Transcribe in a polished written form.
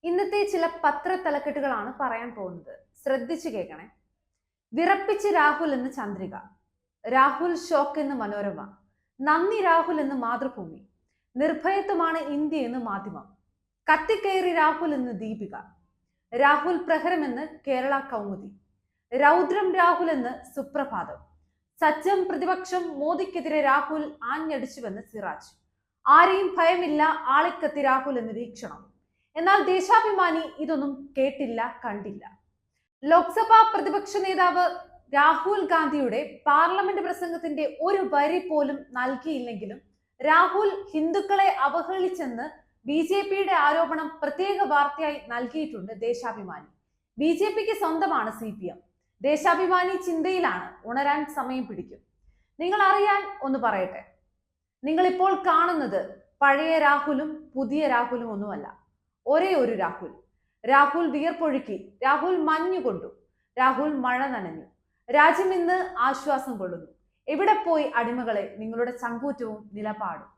ഇന്നത്തെ ചില പത്രത്തലക്കെട്ടുകളാണ് പറയാൻ പോകുന്നത്. ശ്രദ്ധിച്ചു കേൾക്കണേ. വിറപ്പിച്ച് രാഹുൽ എന്ന് ചന്ദ്രിക, രാഹുൽ ഷോക്ക് എന്ന് മനോരമ, നന്ദി രാഹുൽ എന്ന് മാതൃഭൂമി, നിർഭയത്വമാണ് ഇന്ത്യ എന്ന് മാധ്യമം, കത്തിക്കയറി രാഹുൽ എന്ന് ദീപിക, രാഹുൽ പ്രഹരം എന്ന് കേരള കൗമുദി, രൗദ്രം രാഹുൽ എന്ന് സുപ്രഭാതം, സജ്ജം പ്രതിപക്ഷം മോദിക്കെതിരെ രാഹുൽ ആഞ്ഞടിച്ചുവെന്ന് സിറാജ്, ആരെയും ഭയമില്ല ആളിക്കത്തി രാഹുൽ എന്ന് വീക്ഷണം. എന്നാൽ ദേശാഭിമാനി ഇതൊന്നും കേട്ടില്ല, കണ്ടില്ല. ലോക്സഭാ പ്രതിപക്ഷ നേതാവ് രാഹുൽ ഗാന്ധിയുടെ പാർലമെന്റ് പ്രസംഗത്തിന്റെ ഒരു വരി പോലും നൽകിയില്ലെങ്കിലും രാഹുൽ ഹിന്ദുക്കളെ അവഹേളിച്ചെന്ന് BJPയുടെ ആരോപണം പ്രത്യേക വാർത്തയായി നൽകിയിട്ടുണ്ട് ദേശാഭിമാനി. BJPക്ക് സ്വന്തമാണ് CPM. ദേശാഭിമാനി ചിന്തയിലാണ്, ഉണരാൻ സമയം പിടിക്കും. നിങ്ങൾ അറിയാൻ ഒന്ന് പറയട്ടെ, നിങ്ങൾ ഇപ്പോൾ കാണുന്നത് പഴയ രാഹുലും പുതിയ രാഹുലും ഒന്നുമല്ല. ഒരേ ഒരു രാഹുൽ. രാഹുൽ വിയർപ്പൊഴുക്കി, രാഹുൽ മഞ്ഞുകൊണ്ടു, രാഹുൽ മഴ നനഞ്ഞു, രാജ്യം ഇന്ന് ആശ്വാസം കൊള്ളുന്നു. എവിടെ പോയി അടിമകളെ നിങ്ങളുടെ ചങ്കൂറ്റവും നിലപാടും?